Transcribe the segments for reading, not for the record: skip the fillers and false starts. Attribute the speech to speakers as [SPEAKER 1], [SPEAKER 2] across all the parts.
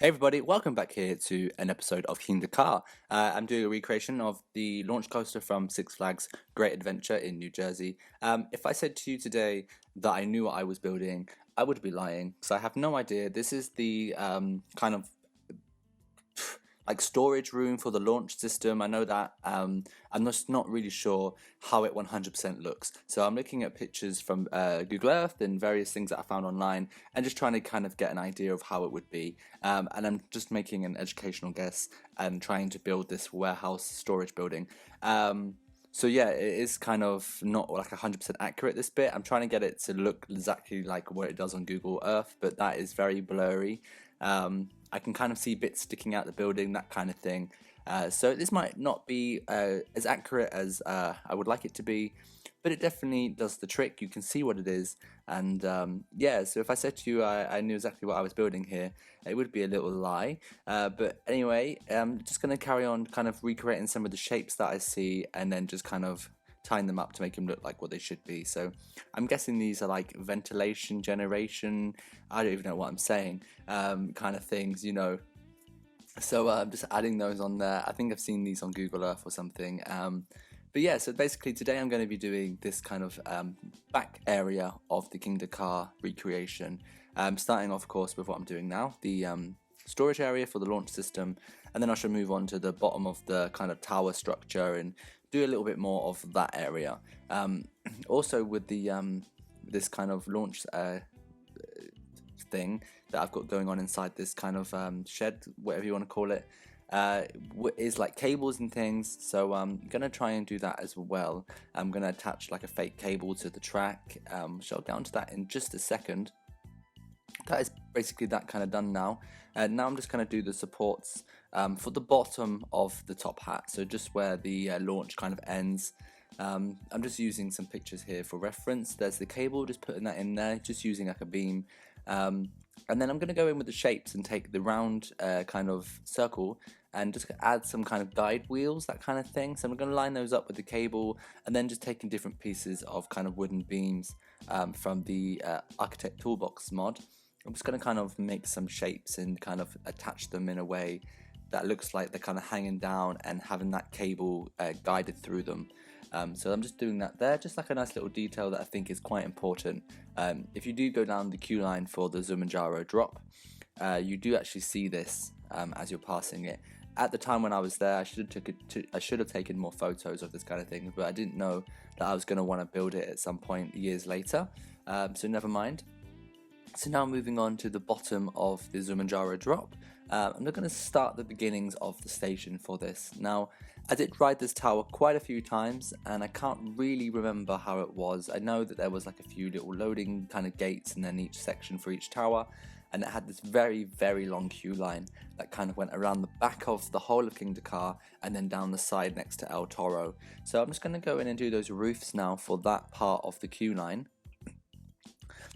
[SPEAKER 1] Hey everybody, welcome back here to an episode of Kingda. I'm doing a recreation of the launch coaster from Six Flags Great Adventure in New Jersey. If I said to you today that I knew what I was building, I would be lying, because I have no idea. This is the kind of like storage room for the launch system. I know that. I'm just not really sure how it 100% looks. So I'm looking at pictures from Google Earth and various things that I found online and just trying to kind of get an idea of how it would be. And I'm just making an educational guess and trying to build this warehouse storage building. So yeah, it is kind of not like 100% accurate, this bit. I'm trying to get it to look exactly like what it does on Google Earth, but that is very blurry. I can kind of see bits sticking out the building, that kind of thing. So this might not be as accurate as I would like it to be, but it definitely does the trick. You can see what it is, and yeah, so if I said to you I knew exactly what I was building here, it would be a little lie. But anyway, I'm just going to carry on kind of recreating some of the shapes that I see, and then just kind of tying them up to make them look like what they should be. So I'm guessing these are like ventilation generation, I don't even know what I'm saying, kind of things, you know. So I'm just adding those on there. I think I've seen these on Google Earth or something. But yeah, so basically today I'm going to be doing this kind of back area of the Kingda car recreation. Starting off, of course, with what I'm doing now, the storage area for the launch system, and then I shall move on to the bottom of the kind of tower structure and do a little bit more of that area. Also with the this kind of launch thing that I've got going on inside this kind of shed, whatever you want to call it, is like cables and things. So I'm gonna try and do that as well. I'm gonna attach like a fake cable to the track. So I'll get onto that in just a second. That is basically that kind of done now. Now I'm just going to do the supports for the bottom of the top hat, so just where the launch kind of ends. I'm just using some pictures here for reference. There's the cable, just putting that in there, just using like a beam. And then I'm going to go in with the shapes and take the round kind of circle and just add some kind of guide wheels, that kind of thing. So I'm going to line those up with the cable, and then just taking different pieces of kind of wooden beams from the Parkitect toolbox mod. I'm just going to kind of make some shapes and kind of attach them in a way that looks like they're kind of hanging down and having that cable guided through them. So I'm just doing that there, just like a nice little detail that I think is quite important. If you do go down the queue line for the Zumanjaro drop, you do actually see this as you're passing it. At the time when I was there, I should have taken more photos of this kind of thing, but I didn't know that I was going to want to build it at some point years later, so never mind. So now moving on to the bottom of the Zumanjaro drop, I'm going to start the beginnings of the station for this. Now, I did ride this tower quite a few times, and I can't really remember how it was. I know that there was like a few little loading kind of gates and then each section for each tower, and it had this very, very long queue line that kind of went around the back of the whole of Kingda car and then down the side next to El Toro. So I'm just going to go in and do those roofs now for that part of the queue line.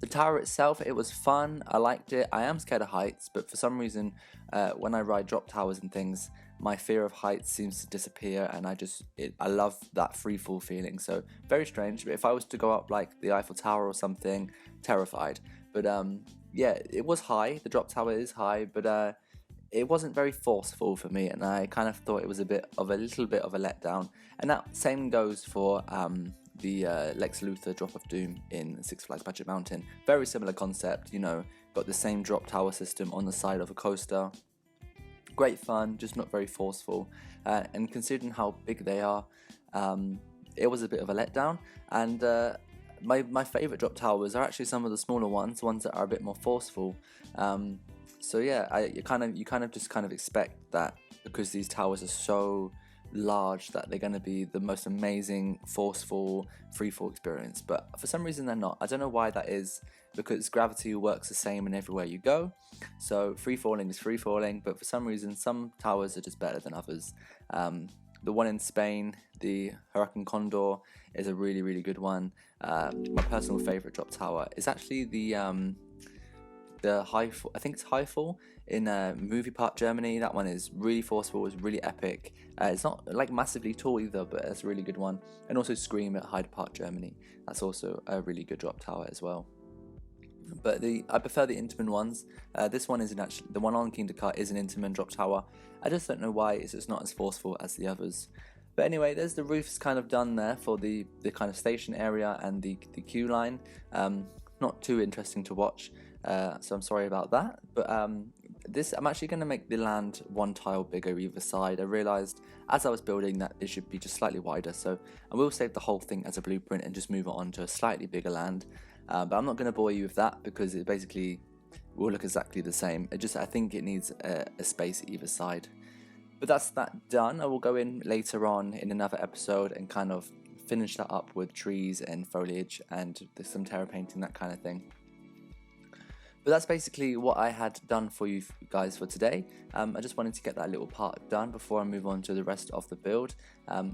[SPEAKER 1] The tower itself, it was fun, I liked it. I am scared of heights, but for some reason, when I ride drop towers and things, my fear of heights seems to disappear, and I love that free fall feeling. So very strange, but if I was to go up like the Eiffel Tower or something, terrified. But yeah, it was high, the drop tower is high, but it wasn't very forceful for me, and I kind of thought it was a little bit of a letdown. And that same goes for the Lex Luthor Drop of Doom in Six Flags Magic Mountain. Very similar concept, you know, got the same drop tower system on the side of a coaster. Great fun, just not very forceful. And considering how big they are, it was a bit of a letdown. And my favourite drop towers are actually some of the smaller ones that are a bit more forceful. So yeah, you kind of just expect that, because these towers are so large, that they're going to be the most amazing forceful freefall experience, but for some reason they're not. I don't know why that is, because gravity works the same in everywhere you go, so free falling is free falling, but for some reason some towers are just better than others. The one in Spain, the Hurricane Condor, is a really, really good one. My personal favorite drop tower is actually the Highfall, I think it's Highfall in Movie Park Germany. That one is really forceful, it's really epic. It's not like massively tall either, but it's a really good one. And also Scream at Hyde Park Germany, that's also a really good drop tower as well. But I prefer the Intamin ones. This one isn't actually, the one on Kingda car is an Intamin drop tower. I just don't know why it's just not as forceful as the others. But anyway, there's the roofs kind of done there for the kind of station area and the queue line. Not too interesting to watch, so I'm sorry about that. But I'm actually going to make the land one tile bigger either side. I realised as I was building that it should be just slightly wider, so I will save the whole thing as a blueprint and just move it on to a slightly bigger land. But I'm not going to bore you with that because it basically will look exactly the same. I think it needs a space either side. But that's that done. I will go in later on in another episode and kind of finish that up with trees and foliage and some terra painting, that kind of thing. But that's basically what I had done for you guys for today. I just wanted to get that little part done before I move on to the rest of the build.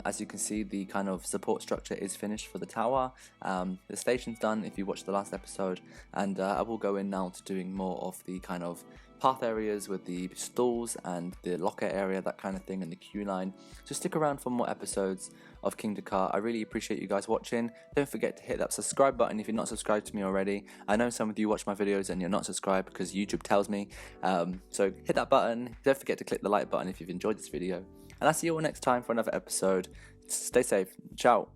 [SPEAKER 1] As you can see, the kind of support structure is finished for the tower. The station's done if you watched the last episode, and I will go in now to doing more of the kind of path areas with the stalls and the locker area, that kind of thing, and the queue line. So stick around for more episodes of Kingda Car. I really appreciate you guys watching. Don't forget to hit that subscribe button if you're not subscribed to me already. I know some of you watch my videos and you're not subscribed because YouTube tells me. So hit that button. Don't forget to click the like button if you've enjoyed this video. And I'll see you all next time for another episode. Stay safe. Ciao.